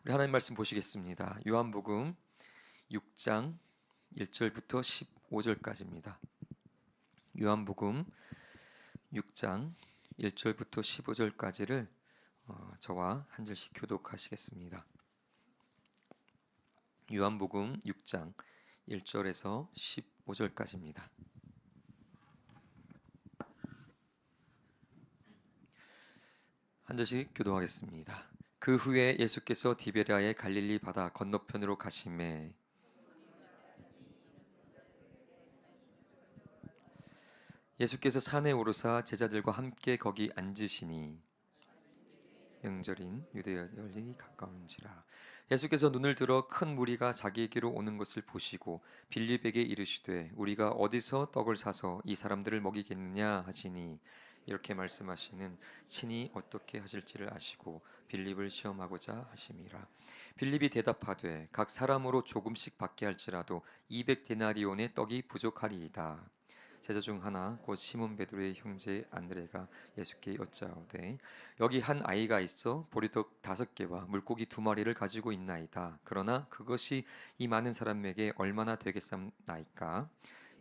우리 하나님 말씀 보시겠습니다. 요한복음 6장 1절부터 15절까지입니다. 요한복음 6장 1절부터 15절까지를 저와 한 절씩 교독하시겠습니다. 요한복음 6장 1절에서 15절까지입니다. 한 절씩 교독하겠습니다. 그 후에 예수께서 디베랴의 갈릴리 바다 건너편으로 가시매 예수께서 산에 오르사 제자들과 함께 거기 앉으시니 명절인 유대절이 가까운지라. 예수께서 눈을 들어 큰 무리가 자기에게로 오는 것을 보시고 빌립에게 이르시되 우리가 어디서 떡을 사서 이 사람들을 먹이겠느냐 하시니 이렇게 말씀하시는 친히 어떻게 하실지를 아시고 빌립을 시험하고자 하심이라. 빌립이 대답하되 각 사람으로 조금씩 받게 할지라도 200데나리온의 떡이 부족하리이다. 제자 중 하나 곧 시몬 베드로의 형제 안드레가 예수께 여짜오되 여기 한 아이가 있어 보리떡 5개와 물고기 2마리를 가지고 있나이다. 그러나 그것이 이 많은 사람에게 얼마나 되겠사나이까?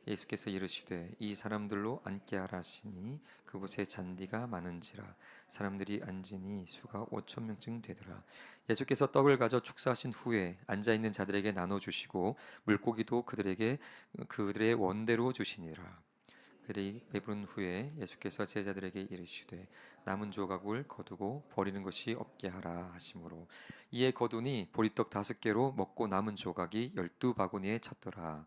예수께서 이르시되 이 사람들로 앉게 하라 하시니 그곳에 잔디가 많은지라. 사람들이 앉으니 수가 5,000명쯤 되더라. 예수께서 떡을 가져 축사하신 후에 앉아있는 자들에게 나눠주시고 물고기도 그들의 원대로 주시니라. 그들이 배부른 후에 예수께서 제자들에게 이르시되 남은 조각을 거두고 버리는 것이 없게 하라 하시므로 이에 거두니 보리떡 5개로 먹고 남은 조각이 12바구니에 찼더라.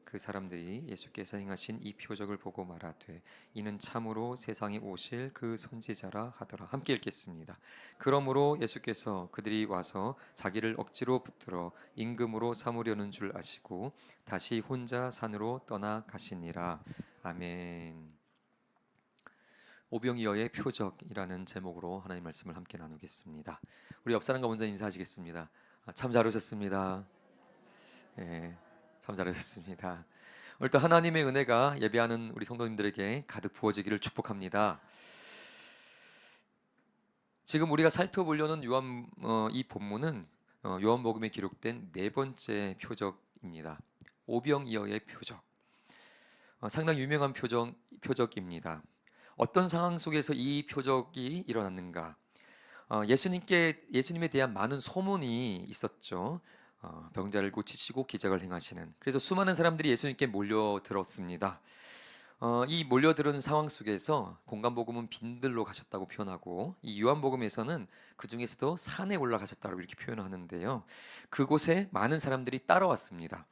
그 사람들이 예수께서 행하신 이 표적을 보고 말하되 이는 참으로 세상에 오실 그 선지자라 하더라. 함께 읽겠습니다. 그러므로 예수께서 그들이 와서 자기를 억지로 붙들어 임금으로 삼으려는 줄 아시고 다시 혼자 산으로 떠나가시니라. 아멘. 오병이어의 표적이라는 제목으로 하나님 말씀을 함께 나누겠습니다. 우리 옆 사람과 먼저 인사하시겠습니다. 참 잘 오셨습니다. 네, 참 잘하셨습니다. 오늘 또 하나님의 은혜가 예배하는 우리 성도님들에게 가득 부어지기를 축복합니다. 지금 우리가 살펴보려는 이 본문은 요한복음에 기록된 4번째 표적입니다. 오병이어의 표적. 상당히 유명한 표적입니다. 어떤 상황 속에서 이 표적이 일어났는가? 예수님에 대한 많은 소문이 있었죠. 병자를 고치시고 기적을 행하시는. 그래서 수많은 사람들이 예수님께 몰려들었습니다. 이 몰려들은 상황 속에서 공간복음은 빈들로 가셨다고 표현하고 이 요한복음에서는 그 중에서도 산에 올라가셨다고 이렇게 표현하는데요. 그곳에 많은 사람들이 따라왔습니다.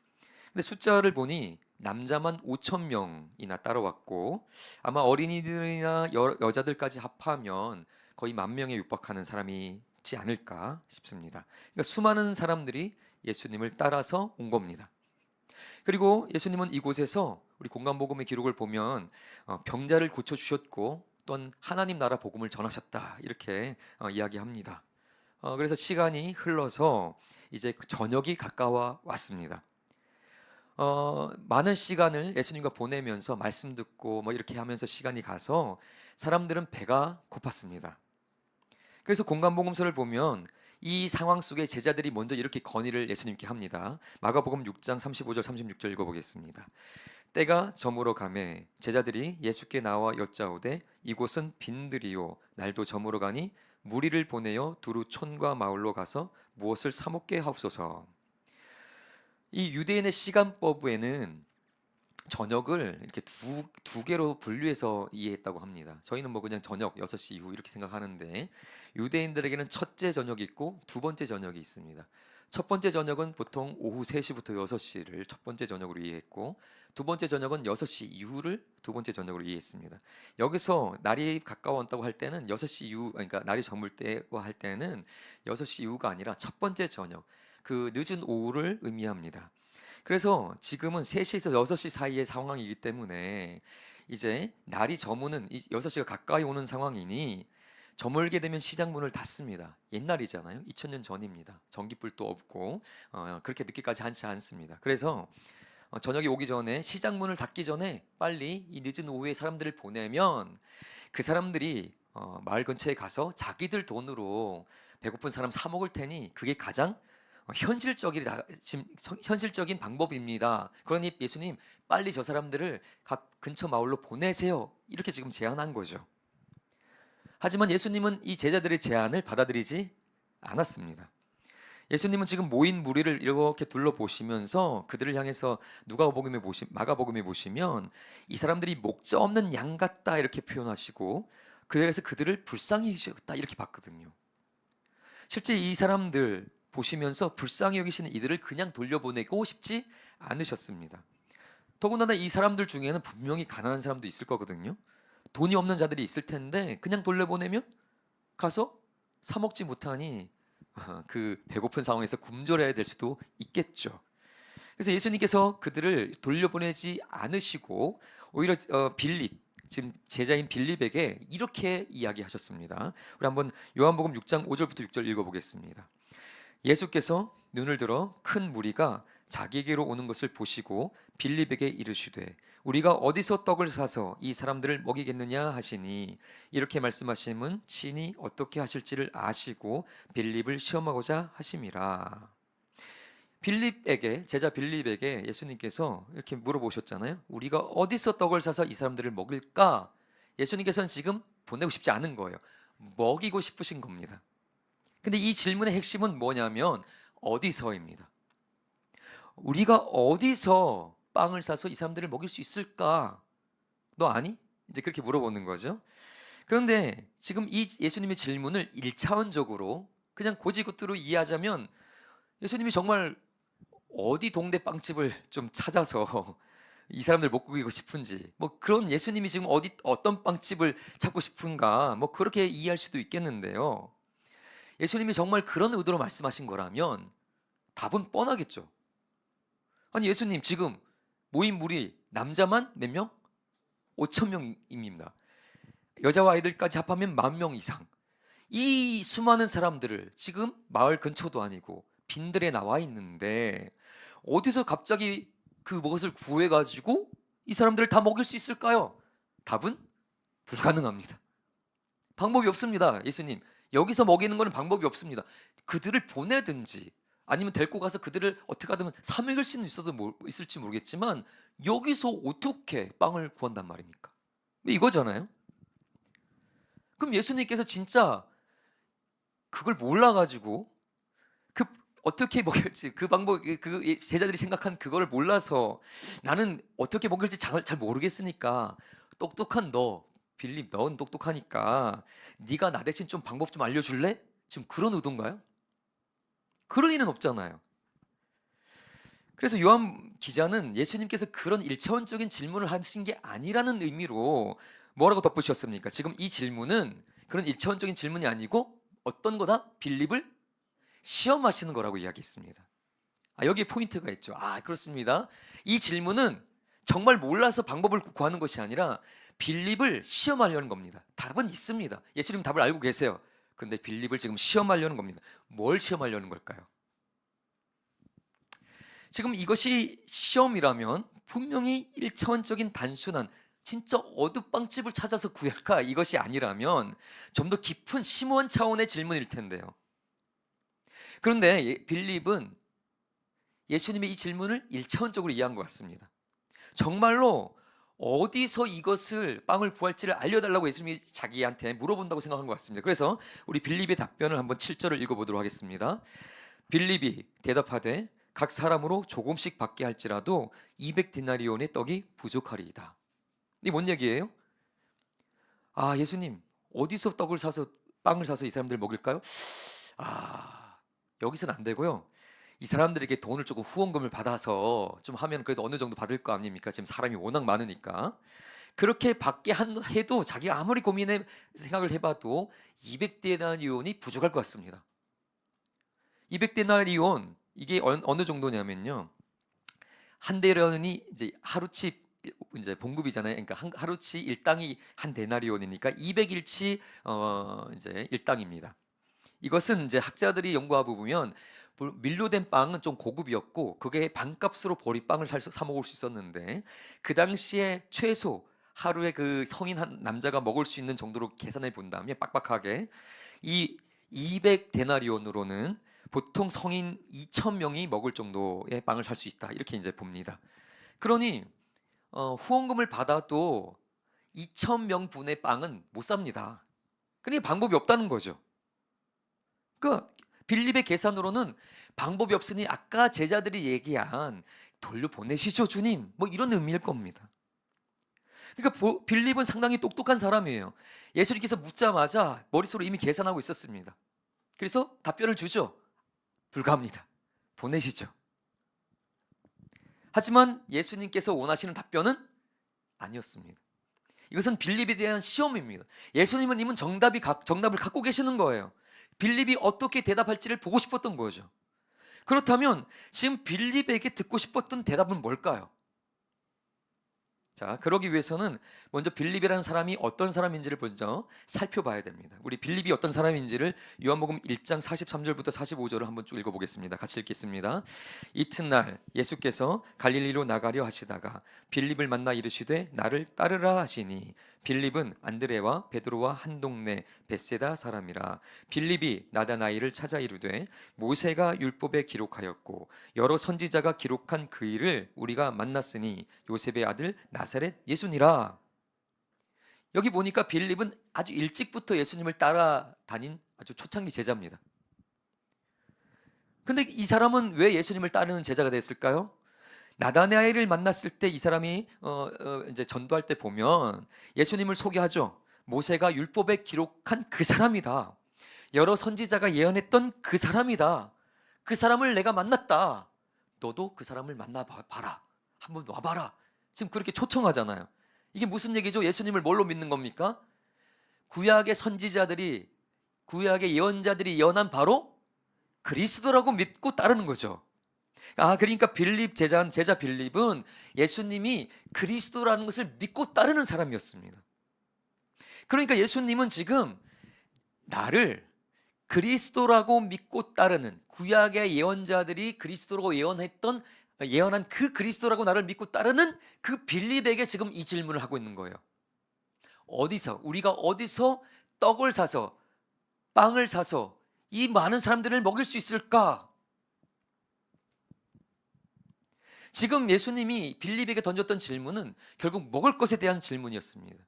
근데 숫자를 보니 남자만 5,000명이나 따라왔고 아마 어린이들이나 여자들까지 합하면 거의 10,000명에 육박하는 사람이지 않을까 싶습니다. 그러니까 수많은 사람들이 예수님을 따라서 온 겁니다. 그리고 예수님은 이곳에서 우리 공간복음의 기록을 보면 병자를 고쳐주셨고 또한 하나님 나라 복음을 전하셨다 이렇게 이야기합니다. 그래서 시간이 흘러서 이제 저녁이 가까워 왔습니다. 많은 시간을 예수님과 보내면서 말씀 듣고 뭐 이렇게 하면서 시간이 가서 사람들은 배가 고팠습니다. 그래서 공간복음서를 보면 이 상황 속에 제자들이 먼저 이렇게 건의를 예수님께 합니다. 마가복음 6장 35절 36절 읽어보겠습니다. 때가 저물어 가매 제자들이 예수께 나와 여짜오되 이곳은 빈들이요 날도 저물어 가니 무리를 보내어 두루 촌과 마을로 가서 무엇을 사 먹게 하옵소서. 이 유대인의 시간법에는 저녁을 이렇게 두 개로 분류해서 이해했다고 합니다. 저희는 뭐 그냥 저녁 6시 이후 이렇게 생각하는데 유대인들에게는 첫째 저녁이 있고 두 번째 저녁이 있습니다. 첫 번째 저녁은 보통 오후 3시부터 6시를 첫 번째 저녁으로 이해했고 두 번째 저녁은 6시 이후를 두 번째 저녁으로 이해했습니다. 여기서 날이 가까웠다고 할 때는 6시 이후, 그러니까 날이 저물 때고 할 때는 6시 이후가 아니라 첫 번째 저녁, 그 늦은 오후를 의미합니다. 그래서 지금은 3시에서 6시 사이의 상황이기 때문에 이제 날이 저무는 6시가 가까이 오는 상황이니 저물게 되면 시장 문을 닫습니다. 옛날이잖아요. 2000년 전입니다. 전기불도 없고 그렇게 늦게까지 하지 않습니다. 그래서 저녁이 오기 전에 시장 문을 닫기 전에 빨리 이 늦은 오후에 사람들을 보내면 그 사람들이 마을 근처에 가서 자기들 돈으로 배고픈 사람 사 먹을 테니 그게 가장 현실적인 방법입니다. 그러니 예수님 빨리 저 사람들을 각 근처 마을로 보내세요. 이렇게 지금 제안한 거죠. 하지만 예수님은 이 제자들의 제안을 받아들이지 않았습니다. 예수님은 지금 모인 무리를 이렇게 둘러보시면서 그들을 향해서 마가복음에 보시면 이 사람들이 목자 없는 양 같다 이렇게 표현하시고, 그래서 그들을 불쌍히 여기셨다 이렇게 봤거든요. 실제 이 사람들 보시면서 불쌍히 여기시는 이들을 그냥 돌려보내고 싶지 않으셨습니다. 더군다나 이 사람들 중에는 분명히 가난한 사람도 있을 거거든요. 돈이 없는 자들이 있을 텐데 그냥 돌려보내면 가서 사 먹지 못하니 그 배고픈 상황에서 굶주려야 될 수도 있겠죠. 그래서 예수님께서 그들을 돌려보내지 않으시고 오히려 지금 제자인 빌립에게 이렇게 이야기하셨습니다. 우리 한번 요한복음 6장 5절부터 6절 읽어보겠습니다. 예수께서 눈을 들어 큰 무리가 자기에게로 오는 것을 보시고 빌립에게 이르시되 우리가 어디서 떡을 사서 이 사람들을 먹이겠느냐 하시니, 이렇게 말씀하심은 친히 어떻게 하실지를 아시고 빌립을 시험하고자 하심이라. 제자 빌립에게 예수님께서 이렇게 물어보셨잖아요. 우리가 어디서 떡을 사서 이 사람들을 먹일까? 예수님께서는 지금 보내고 싶지 않은 거예요. 먹이고 싶으신 겁니다. 근데 이 질문의 핵심은 뭐냐면 어디서입니다. 우리가 어디서 빵을 사서 이 사람들을 먹일 수 있을까? 너 아니? 이제 그렇게 물어보는 거죠. 그런데 지금 이 예수님의 질문을 1차원적으로 그냥 고지고대로 이해하자면 예수님이 정말 어디 동네 빵집을 좀 찾아서 이 사람들 먹이고 싶은지, 뭐 그런 예수님이 지금 어떤 빵집을 찾고 싶은가, 뭐 그렇게 이해할 수도 있겠는데요. 예수님이 정말 그런 의도로 말씀하신 거라면 답은 뻔하겠죠. 아니 예수님 지금 모인 무리 남자만 몇 명? 5,000명입니다. 여자와 아이들까지 합하면 10,000명 이상. 이 수많은 사람들을 지금 마을 근처도 아니고 빈들에 나와 있는데 어디서 갑자기 그 무엇을 구해가지고 이 사람들을 다 먹일 수 있을까요? 답은 불가능합니다. 방법이 없습니다. 예수님 여기서 먹이는 것은 방법이 없습니다. 그들을 보내든지 아니면 데리고 가서 그들을 어떻게 하든 사 먹일 수는 있을지 모르겠지만 여기서 어떻게 빵을 구한단 말입니까? 이거잖아요. 그럼 예수님께서 진짜 그걸 몰라가지고 어떻게 먹일지 그 방법, 그 제자들이 생각한 그거를 몰라서 나는 어떻게 먹일지 잘 모르겠으니까 똑똑한 너 빌립, 넌 똑똑하니까 네가 나 대신 좀 방법 좀 알려줄래? 지금 그런 의도인가요? 그럴 리는 없잖아요. 그래서 요한 기자는 예수님께서 그런 1차원적인 질문을 하신 게 아니라는 의미로 뭐라고 덧붙였습니까? 지금 이 질문은 그런 1차원적인 질문이 아니고 어떤 거다? 빌립을 시험하시는 거라고 이야기했습니다. 여기에 포인트가 있죠. 그렇습니다. 이 질문은 정말 몰라서 방법을 구하는 것이 아니라 빌립을 시험하려는 겁니다. 답은 있습니다. 예수님 답을 알고 계세요. 근데 빌립을 지금 시험하려는 겁니다. 뭘 시험하려는 걸까요? 지금 이것이 시험이라면 분명히 1차원적인 단순한 진짜 어둑빵집을 찾아서 구할까 이것이 아니라면 좀 더 깊은 심오한 차원의 질문일 텐데요. 그런데 빌립은 예수님의 이 질문을 1차원적으로 이해한 것 같습니다. 정말로 어디서 이것을 빵을 구할지를 알려달라고 예수님이 자기한테 물어본다고 생각한 것 같습니다. 그래서 우리 빌립의 답변을 한번 7절을 읽어보도록 하겠습니다. 빌립이 대답하되 각 사람으로 조금씩 받게 할지라도 200데나리온의 떡이 부족하리이다. 이게 뭔 얘기예요? 예수님 어디서 빵을 사서 이 사람들 먹일까요? 여기서는 안 되고요. 이 사람들에게 돈을 조금 후원금을 받아서 좀 하면 그래도 어느 정도 받을 거 아닙니까? 지금 사람이 워낙 많으니까. 그렇게 받게 해도 자기가 아무리 생각을 해봐도 200데나리온이 부족할 것 같습니다. 200데나리온 이게 어느 정도냐면요. 한 데나리온이 이제 하루치 이제 봉급이잖아요. 그러니까 하루치 일당이 한 데나리온이니까 200일치 이제 일당입니다. 이것은 이제 학자들이 연구해 보면 밀로 된 빵은 좀 고급이었고 그게 반값으로 보리빵을 사 먹을 수 있었는데 그 당시에 최소 하루에 그 성인 한 남자가 먹을 수 있는 정도로 계산해 본다면 빡빡하게 이 200데나리온으로는 보통 성인 2,000명이 먹을 정도의 빵을 살 수 있다. 이렇게 이제 봅니다. 그러니 후원금을 받아도 2,000명분의 빵은 못 삽니다. 그러니까 방법이 없다는 거죠. 그 빌립의 계산으로는 방법이 없으니 아까 제자들이 얘기한 돌려보내시죠 주님, 뭐 이런 의미일 겁니다. 그러니까 빌립은 상당히 똑똑한 사람이에요. 예수님께서 묻자마자 머릿속으로 이미 계산하고 있었습니다. 그래서 답변을 주죠. 불가합니다. 보내시죠. 하지만 예수님께서 원하시는 답변은 아니었습니다. 이것은 빌립에 대한 시험입니다. 예수님은 이미 정답을 갖고 계시는 거예요. 빌립이 어떻게 대답할지를 보고 싶었던 거죠. 그렇다면 지금 빌립에게 듣고 싶었던 대답은 뭘까요? 자, 그러기 위해서는 먼저 빌립이라는 사람이 어떤 사람인지를 먼저 살펴봐야 됩니다. 우리 빌립이 어떤 사람인지를 요한복음 1장 43절부터 45절을 한번 쭉 읽어보겠습니다. 같이 읽겠습니다. 이튿날 예수께서 갈릴리로 나가려 하시다가 빌립을 만나 이르시되 나를 따르라 하시니 빌립은 안드레와 베드로와 한 동네 벳세다 사람이라. 빌립이 나다나이를 찾아 이르되 모세가 율법에 기록하였고 여러 선지자가 기록한 그 일을 우리가 만났으니 요셉의 아들 나사렛 예수니라. 여기 보니까 빌립은 아주 일찍부터 예수님을 따라다닌 아주 초창기 제자입니다. 근데 이 사람은 왜 예수님을 따르는 제자가 됐을까요? 나다나엘을 만났을 때 이 사람이 이제 전도할 때 보면 예수님을 소개하죠. 모세가 율법에 기록한 그 사람이다. 여러 선지자가 예언했던 그 사람이다. 그 사람을 내가 만났다. 너도 그 사람을 만나봐라. 한번 와봐라. 지금 그렇게 초청하잖아요. 이게 무슨 얘기죠? 예수님을 뭘로 믿는 겁니까? 구약의 선지자들이, 구약의 예언자들이 예언한 바로 그리스도라고 믿고 따르는 거죠. 그러니까 제자 빌립은 예수님이 그리스도라는 것을 믿고 따르는 사람이었습니다. 그러니까 예수님은 지금 나를 그리스도라고 믿고 따르는, 구약의 예언자들이 그리스도라고 예언한 그 그리스도라고 나를 믿고 따르는 그 빌립에게 지금 이 질문을 하고 있는 거예요. 우리가 어디서 떡을 사서, 빵을 사서 이 많은 사람들을 먹일 수 있을까? 지금 예수님이 빌립에게 던졌던 질문은 결국 먹을 것에 대한 질문이었습니다.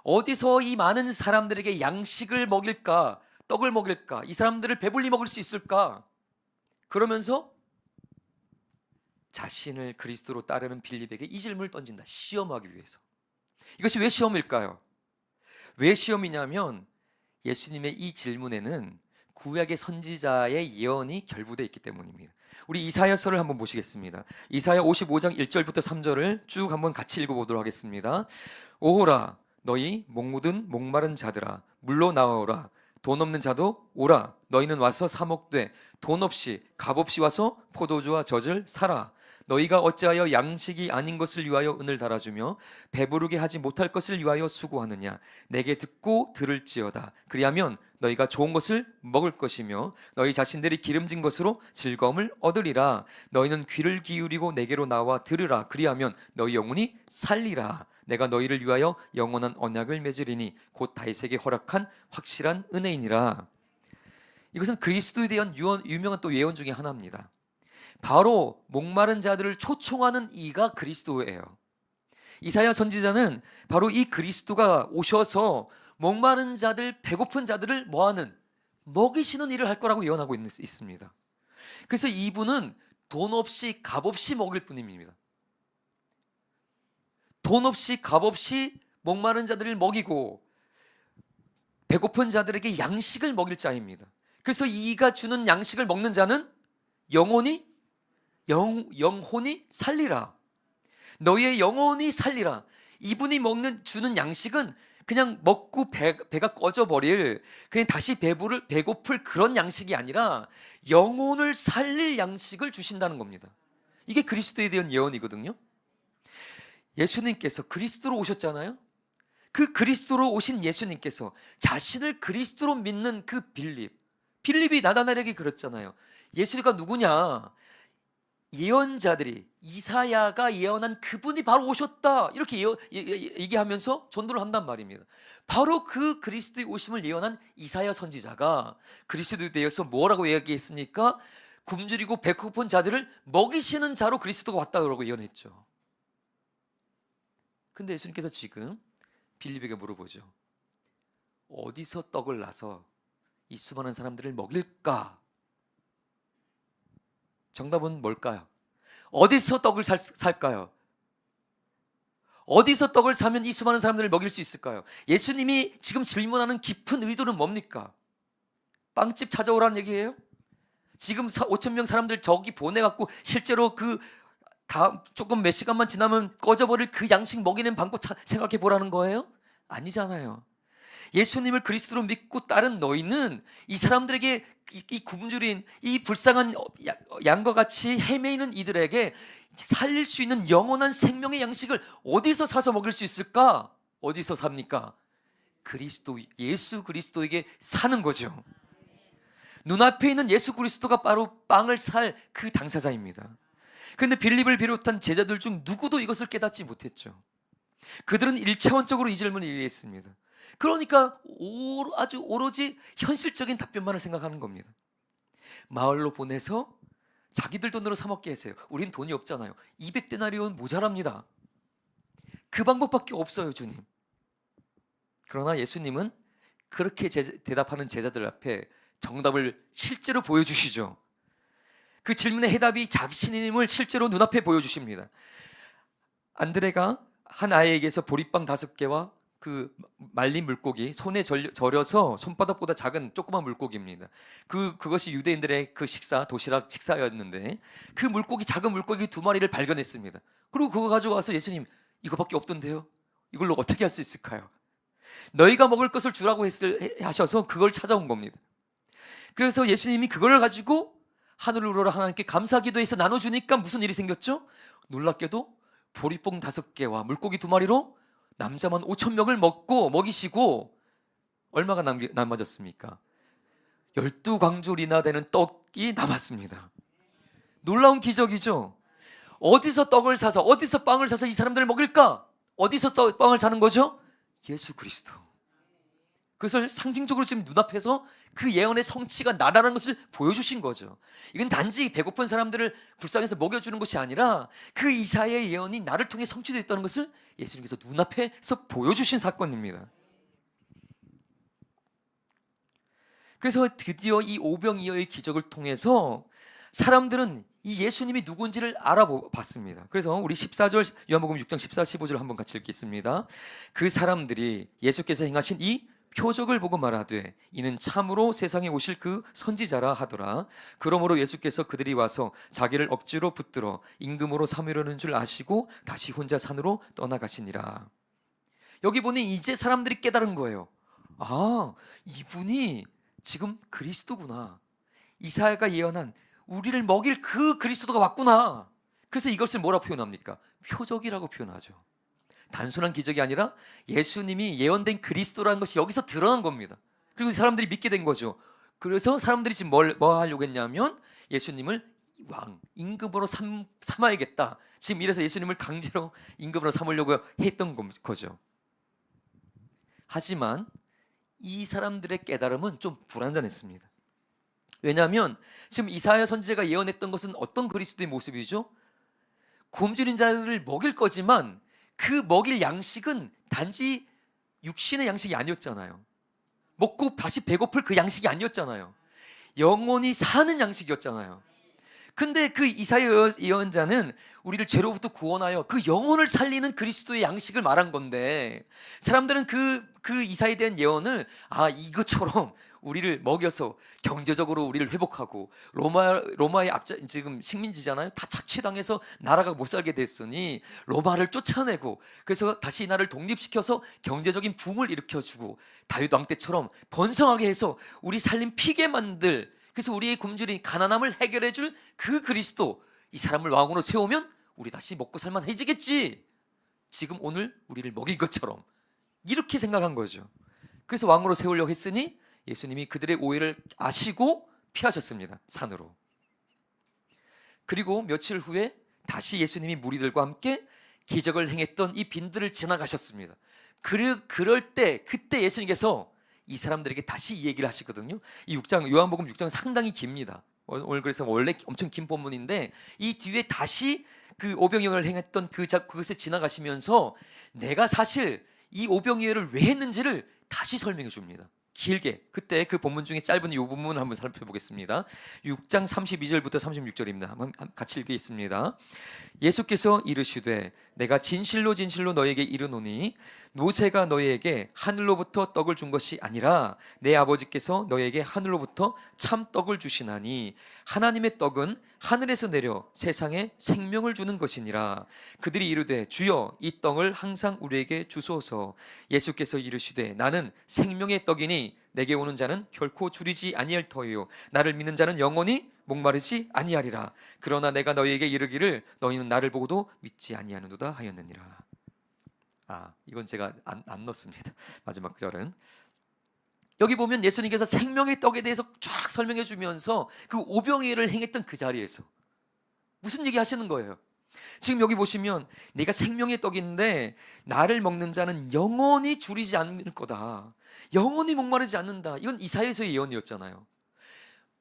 어디서 이 많은 사람들에게 양식을 먹일까? 떡을 먹일까? 이 사람들을 배불리 먹을 수 있을까? 그러면서 자신을 그리스도로 따르는 빌립에게 이 질문을 던진다. 시험하기 위해서. 이것이 왜 시험일까요? 왜 시험이냐면 예수님의 이 질문에는 구약의 선지자의 예언이 결부되어 있기 때문입니다. 우리 이사야서를 한번 보시겠습니다. 이사야 55장 1절부터 3절을 쭉 한번 같이 읽어보도록 하겠습니다. 오호라 너희 목묻은 목마른 자들아 물로 나와오라. 돈 없는 자도 오라. 너희는 와서 사 먹되 돈 없이 값 없이 와서 포도주와 젖을 사라. 너희가 어찌하여 양식이 아닌 것을 위하여 은을 달아주며 배부르게 하지 못할 것을 위하여 수고하느냐. 내게 듣고 들을지어다. 그리하면 너희가 좋은 것을 먹을 것이며 너희 자신들이 기름진 것으로 즐거움을 얻으리라. 너희는 귀를 기울이고 내게로 나와 들으라. 그리하면 너희 영혼이 살리라. 내가 너희를 위하여 영원한 언약을 맺으리니 곧 다윗에게 허락한 확실한 은혜이니라. 이것은 그리스도에 대한 유명한 또 예언 중에 하나입니다. 바로 목마른 자들을 초청하는 이가 그리스도예요. 이사야 선지자는 바로 이 그리스도가 오셔서 목마른 자들, 배고픈 자들을 뭐하는, 먹이시는 일을 할 거라고 예언하고 있습니다. 그래서 이분은 돈 없이 값 없이 먹일 뿐입니다. 돈 없이 값 없이 목마른 자들을 먹이고 배고픈 자들에게 양식을 먹일 자입니다. 그래서 이가 주는 양식을 먹는 자는 영혼이 살리라. 너희의 영혼이 살리라. 이분이 주는 양식은 그냥 먹고 배가 꺼져버릴, 그냥 다시 배고플 그런 양식이 아니라 영혼을 살릴 양식을 주신다는 겁니다. 이게 그리스도에 대한 예언이거든요. 예수님께서 그리스도로 오셨잖아요. 그 그리스도로 오신 예수님께서 자신을 그리스도로 믿는 그 빌립이 나다나엘에게 그랬잖아요. 예수가 누구냐? 예언자들이 이사야가 예언한 그분이 바로 오셨다 이렇게 얘기하면서 전도를 한단 말입니다. 바로 그 그리스도의 오심을 예언한 이사야 선지자가 그리스도에 대해서 뭐라고 이야기했습니까? 굶주리고 배고픈 자들을 먹이시는 자로 그리스도가 왔다고 예언했죠. 근데 예수님께서 지금 빌립에게 물어보죠. 어디서 떡을 놔서 이 수많은 사람들을 먹일까? 정답은 뭘까요? 어디서 떡을 살까요? 어디서 떡을 사면 이 수많은 사람들을 먹일 수 있을까요? 예수님이 지금 질문하는 깊은 의도는 뭡니까? 빵집 찾아오라는 얘기예요? 지금 5천 명 사람들 저기 보내갖고 실제로 조금 몇 시간만 지나면 꺼져버릴 그 양식 먹이는 방법 생각해 보라는 거예요? 아니잖아요. 예수님을 그리스도로 믿고 따른 너희는 이 사람들에게 이 굶주린 이 불쌍한 양과 같이 헤매이는 이들에게 살릴 수 있는 영원한 생명의 양식을 어디서 사서 먹일 수 있을까? 어디서 삽니까? 예수 그리스도에게 사는 거죠. 눈앞에 있는 예수 그리스도가 바로 빵을 살 그 당사자입니다. 그런데 빌립을 비롯한 제자들 중 누구도 이것을 깨닫지 못했죠. 그들은 일차원적으로 이 질문을 이해했습니다. 그러니까 아주 오로지 현실적인 답변만을 생각하는 겁니다. 마을로 보내서 자기들 돈으로 사 먹게 하세요. 우린 돈이 없잖아요. 200데나리온 모자랍니다. 그 방법밖에 없어요, 주님. 그러나 예수님은 그렇게 대답하는 제자들 앞에 정답을 실제로 보여주시죠. 그 질문의 해답이 자신임을 실제로 눈앞에 보여주십니다. 안드레가 한 아이에게서 보리빵 5개와 그 말린 물고기, 손에 절여서 손바닥보다 작은 조그만 물고기입니다. 그것이 유대인들의 그 도시락 식사였는데 그 작은 물고기 2마리를 발견했습니다. 그리고 그거 가져와서 예수님, 이거밖에 없던데요? 이걸로 어떻게 할 수 있을까요? 너희가 먹을 것을 주라고 하셔서 그걸 찾아온 겁니다. 그래서 예수님이 그걸 가지고 하늘을 우러러 하나님께 감사기도해서 나눠주니까 무슨 일이 생겼죠? 놀랍게도 보리뽕 5개와 물고기 2마리로 남자만 5천 명을 먹이시고 얼마가 남아졌습니까? 12광줄이나 되는 떡이 남았습니다. 놀라운 기적이죠. 어디서 빵을 사서 이 사람들을 먹일까? 어디서 빵을 사는 거죠? 예수 그리스도. 그것을 상징적으로 지금 눈앞에서 그 예언의 성취가 나다라는 것을 보여주신 거죠. 이건 단지 배고픈 사람들을 불쌍해서 먹여주는 것이 아니라 그 이사야의 예언이 나를 통해 성취되었다는 것을 예수님께서 눈앞에서 보여주신 사건입니다. 그래서 드디어 이 오병이어의 기적을 통해서 사람들은 이 예수님이 누군지를 알아봤습니다. 그래서 우리 14절 요한복음 6장 14, 15절 한번 같이 읽겠습니다. 그 사람들이 예수께서 행하신 이 표적을 보고 말하되 이는 참으로 세상에 오실 그 선지자라 하더라. 그러므로 예수께서 그들이 와서 자기를 억지로 붙들어 임금으로 삼으려는 줄 아시고 다시 혼자 산으로 떠나가시니라. 여기 보니 이제 사람들이 깨달은 거예요. 아, 이분이 지금 그리스도구나. 이사야가 예언한 우리를 먹일 그 그리스도가 왔구나. 그래서 이것을 뭐라고 표현합니까? 표적이라고 표현하죠. 단순한 기적이 아니라 예수님이 예언된 그리스도라는 것이 여기서 드러난 겁니다. 그리고 사람들이 믿게 된 거죠. 그래서 사람들이 지금 뭐 하려고 했냐면 예수님을 임금으로 삼아야겠다. 지금 이래서 예수님을 강제로 임금으로 삼으려고 했던 거죠. 하지만 이 사람들의 깨달음은 좀 불완전했습니다. 왜냐하면 지금 이사야 선지자가 예언했던 것은 어떤 그리스도의 모습이죠? 굶주린 자들을 먹일 거지만 그 먹일 양식은 단지 육신의 양식이 아니었잖아요. 먹고 다시 배고플 그 양식이 아니었잖아요. 영원히 사는 양식이었잖아요. 근데 그 이사야 예언자는 우리를 죄로부터 구원하여 그 영혼을 살리는 그리스도의 양식을 말한 건데 사람들은 그 이사야에 대한 예언을 이것처럼 우리를 먹여서 경제적으로 우리를 회복하고 로마의 지금 식민지잖아요. 다 착취당해서 나라가 못 살게 됐으니 로마를 쫓아내고 그래서 다시 이 나라를 독립시켜서 경제적인 붕을 일으켜주고 다윗 왕 때처럼 번성하게 해서 우리 살림 피게 만들 그래서 우리의 굶주린 가난함을 해결해 줄 그 그리스도 이 사람을 왕으로 세우면 우리 다시 먹고 살만해지겠지. 지금 오늘 우리를 먹인 것처럼 이렇게 생각한 거죠. 그래서 왕으로 세우려고 했으니 예수님이 그들의 오해를 아시고 피하셨습니다. 산으로. 그리고 며칠 후에 다시 예수님이 무리들과 함께 기적을 행했던 이 빈들을 지나가셨습니다. 그럴 때 그때 예수님께서 이 사람들에게 다시 이 얘기를 하시거든요. 이 6장, 요한복음 6장 상당히 깁니다. 오늘 그래서 원래 엄청 긴 본문인데 이 뒤에 다시 그 오병이어를 행했던 그것에 지나가시면서 내가 사실 이 오병이어를 왜 했는지를 다시 설명해 줍니다. 길게. 그때 그 본문 중에 짧은 이 부분을 한번 살펴보겠습니다. 6장 32절부터 36절입니다. 한번 같이 읽겠습니다. 예수께서 이르시되 내가 진실로 진실로 너에게 이르노니 모세가 너희에게 하늘로부터 떡을 준 것이 아니라 내 아버지께서 너희에게 하늘로부터 참 떡을 주시나니 하나님의 떡은 하늘에서 내려 세상에 생명을 주는 것이니라. 그들이 이르되 주여 이 떡을 항상 우리에게 주소서. 예수께서 이르시되 나는 생명의 떡이니 내게 오는 자는 결코 줄이지 아니할 터이요 나를 믿는 자는 영원히 목마르지 아니하리라. 그러나 내가 너희에게 이르기를 너희는 나를 보고도 믿지 아니하는도다 하였느니라. 이건 제가 안 넣습니다. 마지막 절은 여기 보면 예수님께서 생명의 떡에 대해서 쫙 설명해 주면서 그 오병이어를 행했던 그 자리에서 무슨 얘기 하시는 거예요? 지금 여기 보시면 내가 생명의 떡인데 나를 먹는 자는 영원히 줄이지 않을 거다. 영원히 목마르지 않는다. 이건 이사야서의 예언이었잖아요.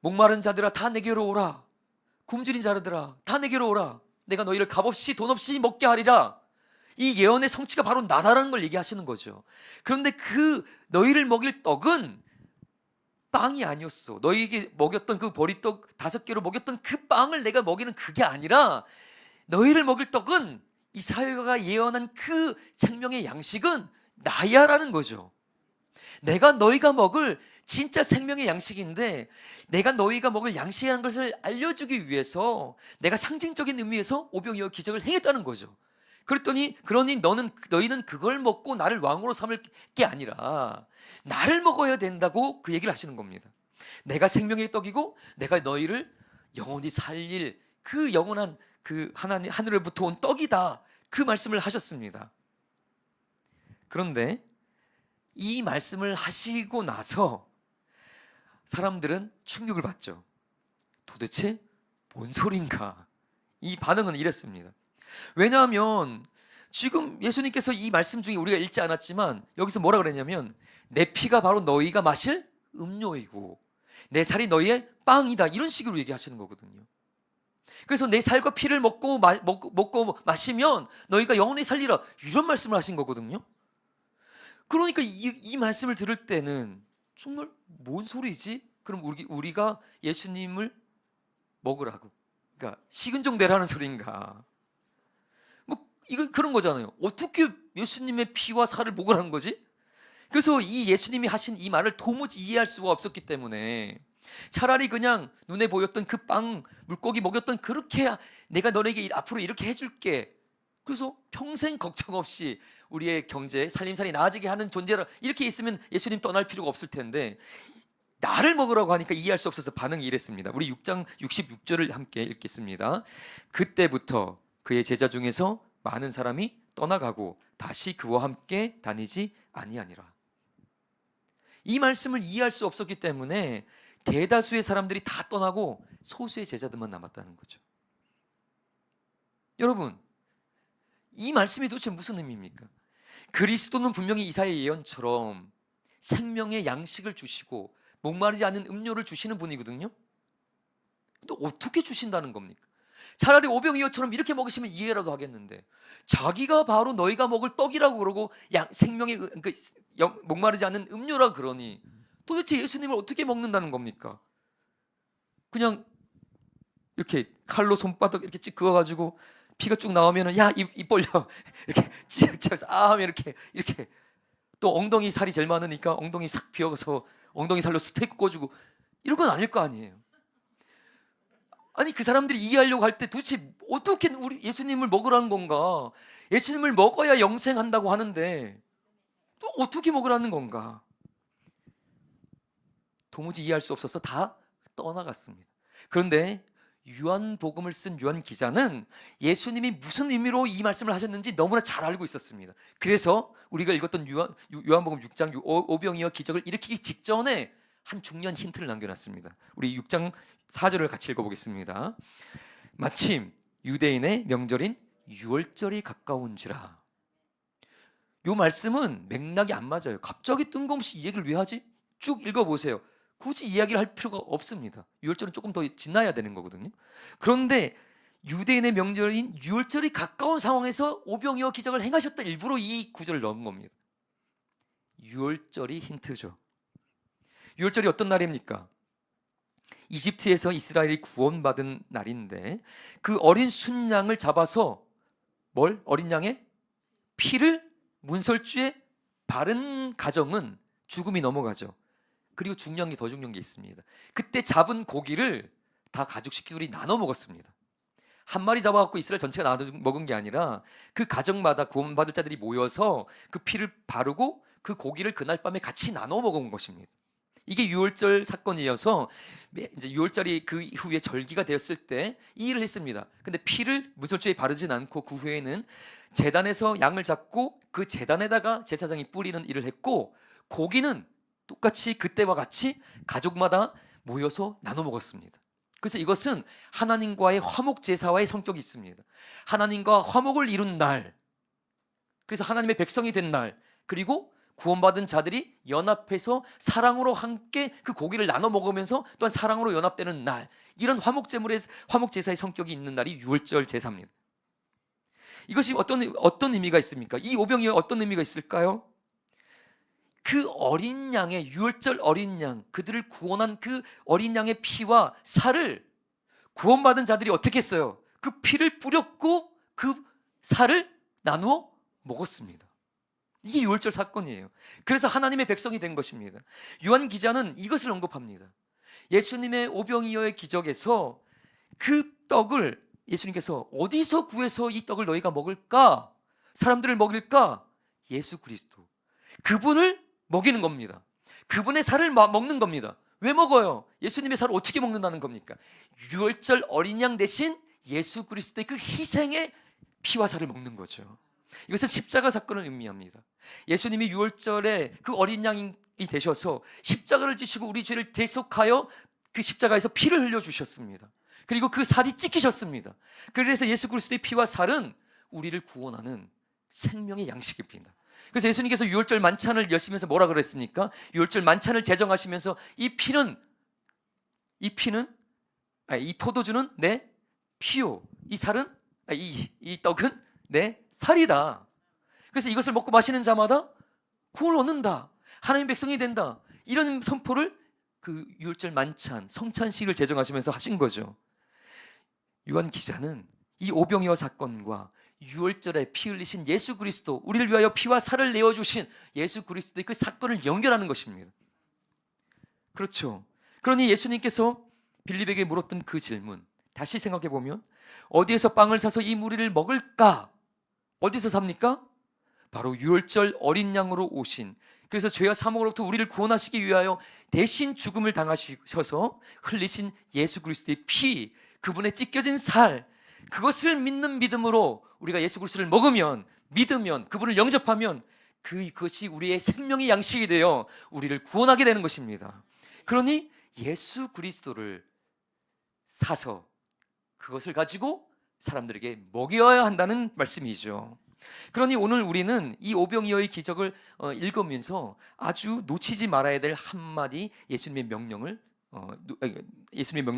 목마른 자들아 다 내게로 오라. 굶주린 자들아 다 내게로 오라. 내가 너희를 값없이 돈 없이 먹게 하리라. 이 예언의 성취가 바로 나다라는 걸 얘기하시는 거죠. 그런데 그 너희를 먹일 떡은 빵이 아니었어. 너희에게 먹였던 그 보리떡 5개로 먹였던 그 빵을 내가 먹이는 그게 아니라 너희를 먹일 떡은 이사야가 예언한 그 생명의 양식은 나야라는 거죠. 내가 너희가 먹을 진짜 생명의 양식인데 내가 너희가 먹을 양식이라는 것을 알려주기 위해서 내가 상징적인 의미에서 오병이어 기적을 행했다는 거죠. 그러니 너희는 그걸 먹고 나를 왕으로 삼을 게 아니라 나를 먹어야 된다고 그 얘기를 하시는 겁니다. 내가 생명의 떡이고 내가 너희를 영원히 살릴 그 영원한 그 하늘로부터 온 떡이다. 그 말씀을 하셨습니다. 그런데 이 말씀을 하시고 나서 사람들은 충격을 받죠. 도대체 뭔 소린가? 이 반응은 이랬습니다. 왜냐하면 지금 예수님께서 이 말씀 중에 우리가 읽지 않았지만 여기서 뭐라 그랬냐면 내 피가 바로 너희가 마실 음료이고 내 살이 너희의 빵이다. 이런 식으로 얘기하시는 거거든요. 그래서 내 살과 피를 먹고 마시면 너희가 영원히 살리라. 이런 말씀을 하신 거거든요. 그러니까 이 말씀을 들을 때는 정말 뭔 소리지? 그럼 우리가 예수님을 먹으라고, 그러니까 식은 죽 되라는 소리인가? 뭐 이거 그런 거잖아요. 어떻게 예수님의 피와 살을 먹으라는 거지? 그래서 이 예수님이 하신 이 말을 도무지 이해할 수가 없었기 때문에 차라리 그냥 눈에 보였던 그 빵, 물고기 먹였던 그렇게 내가 너에게 앞으로 이렇게 해줄게. 그래서 평생 걱정 없이 우리의 경제, 살림살이 나아지게 하는 존재라 이렇게 있으면 예수님 떠날 필요가 없을 텐데 나를 먹으라고 하니까 이해할 수 없어서 반응이 이랬습니다. 우리 6장 66절을 함께 읽겠습니다. 그때부터 그의 제자 중에서 많은 사람이 떠나가고 다시 그와 함께 다니지 아니하니라. 이 말씀을 이해할 수 없었기 때문에 대다수의 사람들이 다 떠나고 소수의 제자들만 남았다는 거죠. 여러분, 이 말씀이 도대체 무슨 의미입니까? 그리스도는 분명히 이사야의 예언처럼 생명의 양식을 주시고 목마르지 않는 음료를 주시는 분이거든요. 근데 어떻게 주신다는 겁니까? 차라리 오병이어처럼 이렇게 먹으시면 이해라도 하겠는데 자기가 바로 너희가 먹을 떡이라고 그러고 생명의 목마르지 않는 음료라 그러니 도대체 예수님을 어떻게 먹는다는 겁니까? 그냥 이렇게 칼로 손바닥 이렇게 찍 그어가지고 피가 쭉 나오면은 야 입 벌려 이렇게 찌작찌작 하면 이렇게 또 엉덩이 살이 제일 많으니까 엉덩이 싹 비어서 엉덩이 살로 스테이크 꽂주고 이런 건 아닐 거 아니에요. 아니 그 사람들이 이해하려고 할 때 도대체 어떻게 우리 예수님을 먹으라는 건가? 예수님을 먹어야 영생한다고 하는데 또 어떻게 먹으라는 건가? 도무지 이해할 수 없어서 다 떠나갔습니다. 그런데 요한복음을 쓴 요한 기자는 예수님이 무슨 의미로 이 말씀을 하셨는지 너무나 잘 알고 있었습니다. 그래서 우리가 읽었던 요한복음 6장 오병이어 기적을 일으키기 직전에 한 중요한 힌트를 남겨놨습니다. 우리 6장 4절을 같이 읽어보겠습니다. 마침 유대인의 명절인 유월절이 가까운지라. 요 말씀은 맥락이 안 맞아요. 갑자기 뜬금없이 이 얘기를 왜 하지? 쭉 읽어보세요. 굳이 이야기를 할 필요가 없습니다. 유월절은 조금 더 지나야 되는 거거든요. 그런데 유대인의 명절인 유월절이 가까운 상황에서 오병이어 기적을 행하셨다, 일부러 이 구절을 넣은 겁니다. 유월절이 힌트죠. 유월절이 어떤 날입니까? 이집트에서 이스라엘이 구원받은 날인데, 그 어린 순양을 잡아서 어린 양의 피를 문설주에 바른 가정은 죽음이 넘어가죠. 그리고 더 중요한 게 있습니다. 그때 잡은 고기를 다 가족 식구들이 나눠 먹었습니다. 한 마리 잡아갖고 이스라엘 전체가 나눠 먹은 게 아니라 그 가정마다 구원받을 자들이 모여서 그 피를 바르고 그 고기를 그날 밤에 같이 나눠 먹은 것입니다. 이게 유월절 사건이어서 이제 유월절이 그 이후에 절기가 되었을 때 이 일을 했습니다. 근데 피를 문설주에 바르진 않고 그 후에는 제단에서 양을 잡고 그 제단에다가 제사장이 뿌리는 일을 했고, 고기는 똑같이 그때와 같이 가족마다 모여서 나눠 먹었습니다. 그래서 이것은 하나님과의 화목 제사와의 성격이 있습니다. 하나님과 화목을 이룬 날, 그래서 하나님의 백성이 된 날, 그리고 구원받은 자들이 연합해서 사랑으로 함께 그 고기를 나눠 먹으면서 또한 사랑으로 연합되는 날, 이런 화목 제사의 성격이 있는 날이 유월절 제사입니다. 이것이 어떤 의미가 있습니까? 이 오병이어에 어떤 의미가 있을까요? 그 어린 양의, 유월절 어린 양, 그들을 구원한 그 어린 양의 피와 살을 구원받은 자들이 어떻게 했어요? 그 피를 뿌렸고 그 살을 나누어 먹었습니다. 이게 유월절 사건이에요. 그래서 하나님의 백성이 된 것입니다. 요한 기자는 이것을 언급합니다. 예수님의 오병이어의 기적에서 그 떡을 예수님께서 어디서 구해서 이 떡을 너희가 먹을까? 사람들을 먹일까? 예수 그리스도, 그분을 먹이는 겁니다. 그분의 살을 먹는 겁니다. 왜 먹어요? 예수님의 살을 어떻게 먹는다는 겁니까? 유월절 어린 양 대신 예수 그리스도의 그 희생의 피와 살을 먹는 거죠. 이것은 십자가 사건을 의미합니다. 예수님이 유월절에 그 어린 양이 되셔서 십자가를 지시고 우리 죄를 대속하여 그 십자가에서 피를 흘려주셨습니다. 그리고 그 살이 찢기셨습니다. 그래서 예수 그리스도의 피와 살은 우리를 구원하는 생명의 양식입니다. 그래서 예수님께서 유월절 만찬을 여시면서 뭐라 그랬습니까? 유월절 만찬을 제정하시면서 이 포도주는 내 피요, 이 떡은 내 살이다. 그래서 이것을 먹고 마시는 자마다 구원을 얻는다, 하나님의 백성이 된다, 이런 선포를 그 유월절 만찬, 성찬식을 제정하시면서 하신 거죠. 요한 기자는 이 오병이어 사건과 유월절에 피 흘리신 예수 그리스도, 우리를 위하여 피와 살을 내어주신 예수 그리스도의 그 사건을 연결하는 것입니다. 그렇죠. 그러니 예수님께서 빌립에게 물었던 그 질문, 다시 생각해 보면 어디에서 빵을 사서 이 무리를 먹을까? 어디서 삽니까? 바로 유월절 어린 양으로 오신, 그래서 죄와 사망으로부터 우리를 구원하시기 위하여 대신 죽음을 당하셔서 흘리신 예수 그리스도의 피, 그분의 찢겨진 살, 그것을 믿는 믿음으로 우리가 예수 그리스도를 믿으면, 그분을 영접하면 그것이 우리의 생명의 양식이 되어 우리를 구원하게 되는 것입니다. 그러니 예수 그리스도를 사서 그것을 가지고 사람들에게 먹여야 한다는 말씀이죠. 그러니 오늘 우리는 이 오병이어의 기적을 읽으면서 아주 놓치지 말아야 될 한마디 예수님의 명령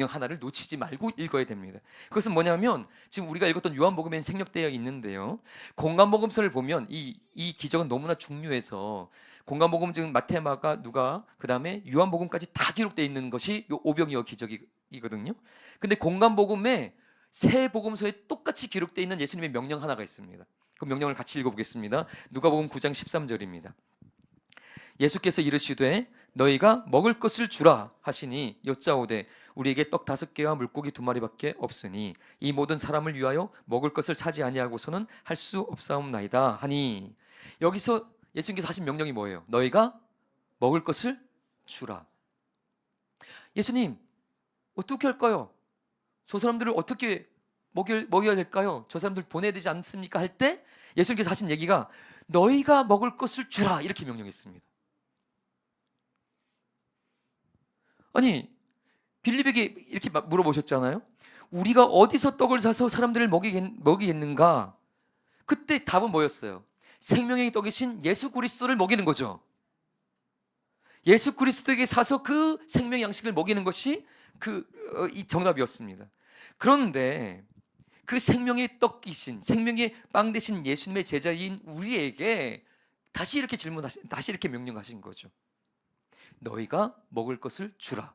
하나를 놓치지 말고 읽어야 됩니다. 그것은 뭐냐면 지금 우리가 읽었던 요한복음에 생략되어 있는데요, 공간복음서를 보면 이 기적은 너무나 중요해서 공간복음 중 마태, 마가, 누가, 그 다음에 요한복음까지 다 기록되어 있는 것이 요 오병이어 기적이거든요. 근데 공간복음에 세 복음서에 똑같이 기록되어 있는 예수님의 명령 하나가 있습니다. 그 명령을 같이 읽어보겠습니다. 누가복음 9장 13절입니다. 예수께서 이르시되 너희가 먹을 것을 주라 하시니 여짜오되 우리에게 떡 5개와 물고기 2마리밖에 없으니 이 모든 사람을 위하여 먹을 것을 사지 아니하고서는 할 수 없사옵나이다 하니, 여기서 예수님께서 하신 명령이 뭐예요? 너희가 먹을 것을 주라. 예수님, 어떻게 할까요? 저 사람들을 어떻게 먹여야 될까요? 저 사람들 보내야 되지 않습니까? 할 때 예수님께서 하신 얘기가 너희가 먹을 것을 주라, 이렇게 명령했습니다. 아니, 빌립에게 이렇게 물어보셨잖아요. 우리가 어디서 떡을 사서 사람들을 먹이겠는가? 그때 답은 뭐였어요? 생명의 떡이신 예수 그리스도를 먹이는 거죠. 예수 그리스도에게 사서 그 생명의 양식을 먹이는 것이 이 정답이었습니다. 그런데 그 생명의 떡이신, 생명의 빵 되신 예수님의 제자인 우리에게 다시 이렇게 다시 이렇게 명령하신 거죠. 너희가 먹을 것을 주라.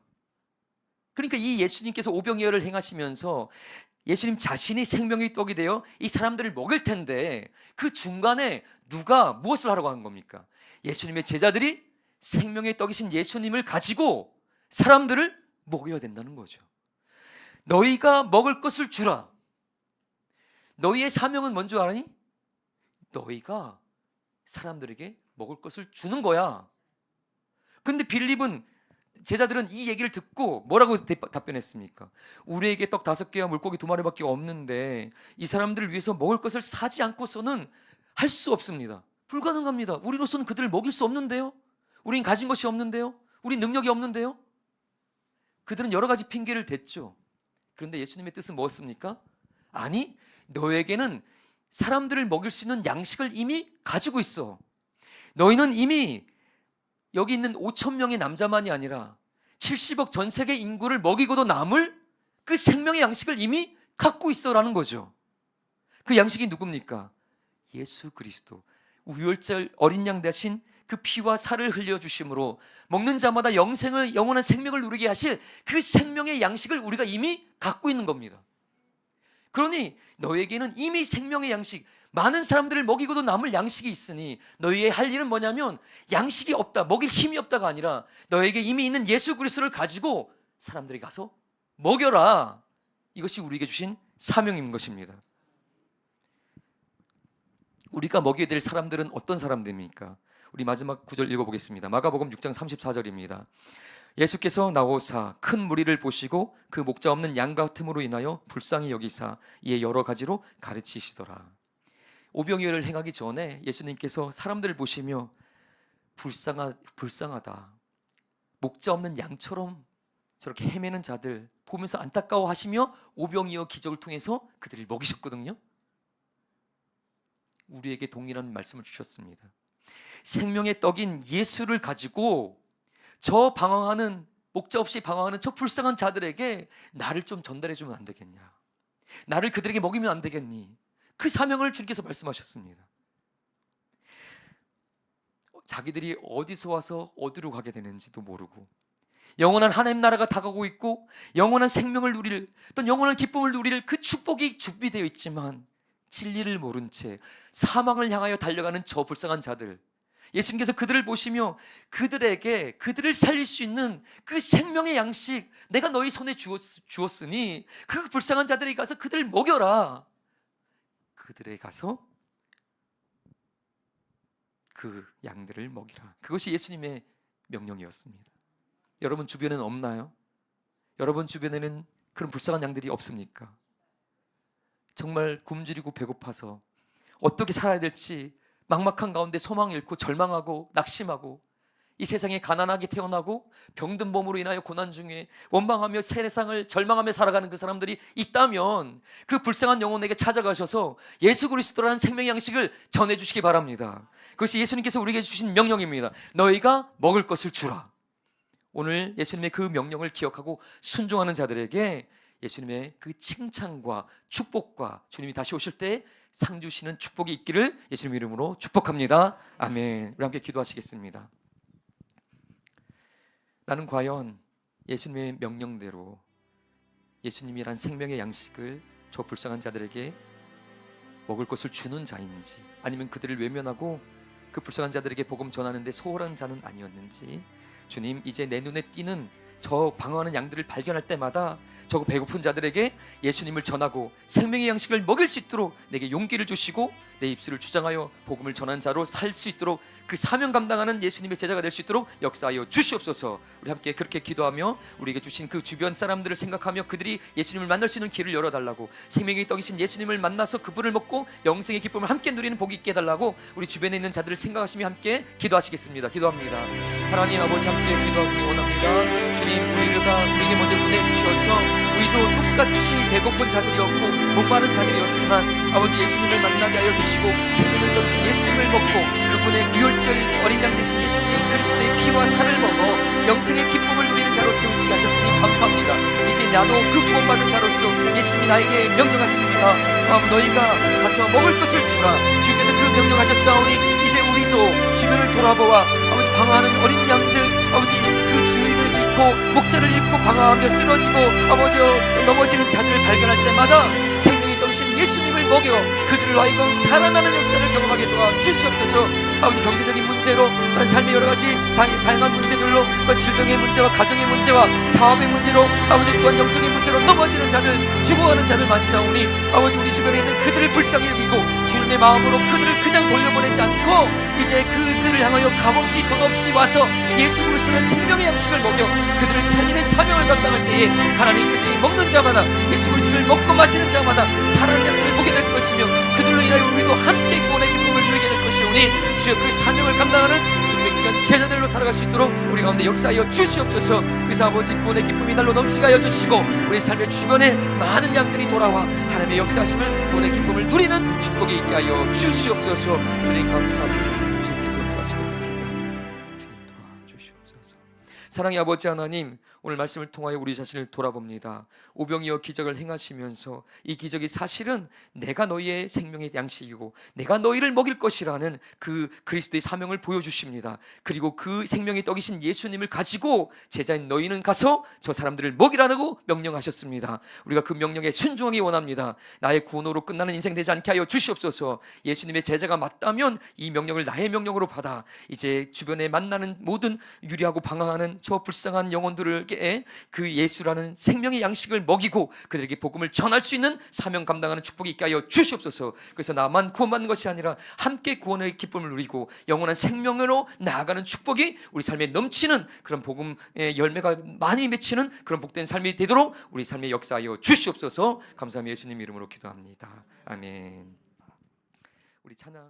그러니까 이 예수님께서 오병이어를 행하시면서 예수님 자신이 생명의 떡이 되어 이 사람들을 먹일 텐데, 그 중간에 누가 무엇을 하라고 한 겁니까? 예수님의 제자들이 생명의 떡이신 예수님을 가지고 사람들을 먹여야 된다는 거죠. 너희가 먹을 것을 주라. 너희의 사명은 뭔 줄 알아니? 너희가 사람들에게 먹을 것을 주는 거야. 근데 빌립은, 제자들은 이 얘기를 듣고 뭐라고 답변했습니까? 우리에게 떡 5개와 물고기 2마리밖에 없는데 이 사람들을 위해서 먹을 것을 사지 않고서는 할 수 없습니다. 불가능합니다. 우리로서는 그들을 먹일 수 없는데요. 우린 가진 것이 없는데요. 우린 능력이 없는데요. 그들은 여러 가지 핑계를 댔죠. 그런데 예수님의 뜻은 뭐였습니까? 아니, 너에게는 사람들을 먹일 수 있는 양식을 이미 가지고 있어. 너희는 이미 여기 있는 5,000명의 남자만이 아니라 70억 전 세계 인구를 먹이고도 남을 그 생명의 양식을 이미 갖고 있어라는 거죠. 그 양식이 누굽니까? 예수 그리스도, 우열절 어린 양 대신 그 피와 살을 흘려주심으로 먹는 자마다 영원한 생명을 누리게 하실 그 생명의 양식을 우리가 이미 갖고 있는 겁니다. 그러니 너에게는 이미 생명의 양식, 많은 사람들을 먹이고도 남을 양식이 있으니 너희의 할 일은 뭐냐면, 양식이 없다, 먹일 힘이 없다가 아니라 너에게 이미 있는 예수 그리스도를 가지고 사람들에게 가서 먹여라. 이것이 우리에게 주신 사명인 것입니다. 우리가 먹여야 될 사람들은 어떤 사람들입니까? 우리 마지막 구절 읽어보겠습니다. 마가복음 6장 34절입니다. 예수께서 나오사 큰 무리를 보시고 그 목자 없는 양 같음으로 인하여 불쌍히 여기사 이에 여러 가지로 가르치시더라. 오병이어를 행하기 전에 예수님께서 사람들을 보시며 불쌍하다, 목자 없는 양처럼 저렇게 헤매는 자들 보면서 안타까워하시며 오병이어 기적을 통해서 그들을 먹이셨거든요. 우리에게 동일한 말씀을 주셨습니다. 생명의 떡인 예수를 가지고 저 방황하는, 목자 없이 방황하는 저 불쌍한 자들에게 나를 좀 전달해 주면 안 되겠냐? 나를 그들에게 먹이면 안 되겠니? 그 사명을 주님께서 말씀하셨습니다. 자기들이 어디서 와서 어디로 가게 되는지도 모르고, 영원한 하나님 나라가 다가오고 있고 영원한 생명을 누릴, 또 영원한 기쁨을 누릴 그 축복이 준비되어 있지만 진리를 모른 채 사망을 향하여 달려가는 저 불쌍한 자들, 예수님께서 그들을 보시며 그들에게 그들을 살릴 수 있는 그 생명의 양식 내가 너희 손에 주었으니 그 불쌍한 자들에게 가서 그들을 먹여라. 그들에게 가서 그 양들을 먹이라. 그것이 예수님의 명령이었습니다. 여러분 주변에는 없나요? 여러분 주변에는 그런 불쌍한 양들이 없습니까? 정말 굶주리고 배고파서 어떻게 살아야 될지 막막한 가운데 소망을 잃고 절망하고 낙심하고, 이 세상에 가난하게 태어나고 병든 몸으로 인하여 고난 중에 원망하며 세상을 절망하며 살아가는 그 사람들이 있다면 그 불쌍한 영혼에게 찾아가셔서 예수 그리스도라는 생명의 양식을 전해주시기 바랍니다. 그것이 예수님께서 우리에게 주신 명령입니다. 너희가 먹을 것을 주라. 오늘 예수님의 그 명령을 기억하고 순종하는 자들에게 예수님의 그 칭찬과 축복과 주님이 다시 오실 때 상 주시는 축복이 있기를 예수님 이름으로 축복합니다. 아멘. 우리 함께 기도하시겠습니다. 나는 과연 예수님의 명령대로 예수님이란 생명의 양식을 저 불쌍한 자들에게 먹을 것을 주는 자인지, 아니면 그들을 외면하고 그 불쌍한 자들에게 복음 전하는데 소홀한 자는 아니었는지, 주님, 이제 내 눈에 띄는 저 방황하는 양들을 발견할 때마다 저 배고픈 자들에게 예수님을 전하고 생명의 양식을 먹일 수 있도록 내게 용기를 주시고 내 입술을 주장하여 복음을 전한 자로 살 수 있도록 그 사명 감당하는 예수님의 제자가 될 수 있도록 역사하여 주시옵소서. 우리 함께 그렇게 기도하며 우리에게 주신 그 주변 사람들을 생각하며 그들이 예수님을 만날 수 있는 길을 열어달라고, 생명의 떡이신 예수님을 만나서 그분을 먹고 영생의 기쁨을 함께 누리는 복이 있게 해달라고 우리 주변에 있는 자들을 생각하시며 함께 기도하시겠습니다. 기도합니다. 하나님 아버지, 함께 기도하기 원합니다. 주님, 우리에게 먼저 은혜 주셔서 우리도 똑같이 배고픈 자들이었고 목마른 자들이었지만 아버지 예수님을 만나게 하여 주시고 생명의 떡이신 예수님을 먹고 그분의 유월절 어린 양 되신 예수님 그리스도의 피와 살을 먹어 영생의 기쁨을 누리는 자로 세우지게 하셨으니 감사합니다. 이제 나도 그 구원받은 자로서 예수님이 나에게 명령하십니다. 너희가 가서 먹을 것을 주라. 주께서 그 명령하셨사오니 이제 우리도 주변을 돌아보아 아버지 방황하는 어린 양들, 아버지 그 주인을 잃고 목자를 잃고 방황하며 쓰러지고 아버지 넘어지는 자들을 발견할 때마다 생명이 떡이신 예수님을 먹여 그들로 하여금 살아나는 역사를 경험하게 도와 주시옵소서. 아버지 경제적인 문제로 또한 삶의 여러 가지 다양한 문제들로 또한 질병의 문제와 가정의 문제와 사업의 문제로 아버지 또한 영적인 문제로 넘어지는 자들, 죽어가는 자들 많사오니 아버지 우리 주변에 있는 그들을 불쌍히 여기고 주님의 마음으로 그들을 그냥 돌려보내지 않고 이제 그들을 향하여 값없이 돈 없이 와서 예수 그리스도의 생명의 양식을 먹여 그들을 살리는 사명을 감당할 때에 하나님 그들이 먹는 자마다 예수 그리스도를 먹고 마시는 자마다 살아나는 양식을 보게 될 것이며 그들로 인하여 우리도 함께 구원의 기쁨을 누리게 될 것이오니 주여 그 사명을 감당하는 주님의 귀한 제자들로 살아갈 수 있도록 우리 가운데 역사하여 주시옵소서. 그래서 아버지 구원의 기쁨이 날로 넘치게 하여 주시고 우리 삶의 주변에 많은 양들이 돌아와 하나님의 역사하심을 구원의 기쁨을 누리는 축복이 있게 하여 주시옵소서. 주님 감사합니다. 주님께서 역사하시겠습니다. 주님 도와주시옵소서. 사랑의 아버지 하나님, 오늘 말씀을 통하여 우리 자신을 돌아봅니다. 오병이어 기적을 행하시면서 이 기적이 사실은 내가 너희의 생명의 양식이고 내가 너희를 먹일 것이라는 그 그리스도의 사명을 보여주십니다. 그리고 그 생명의 떡이신 예수님을 가지고 제자인 너희는 가서 저 사람들을 먹이라고 명령하셨습니다. 우리가 그 명령에 순종하기 원합니다. 나의 구원으로 끝나는 인생 되지 않게 하여 주시옵소서. 예수님의 제자가 맞다면 이 명령을 나의 명령으로 받아 이제 주변에 만나는 모든 유리하고 방황하는 저 불쌍한 영혼들을 그 예수라는 생명의 양식을 먹이고 그들에게 복음을 전할 수 있는 사명 감당하는 축복이 있게 하여 주시옵소서. 그래서 나만 구원받는 것이 아니라 함께 구원의 기쁨을 누리고 영원한 생명으로 나아가는 축복이 우리 삶에 넘치는 그런 복음의 열매가 많이 맺히는 그런 복된 삶이 되도록 우리 삶에 역사하여 주시옵소서. 감사하며 예수님 이름으로 기도합니다. 아멘. 우리 찬양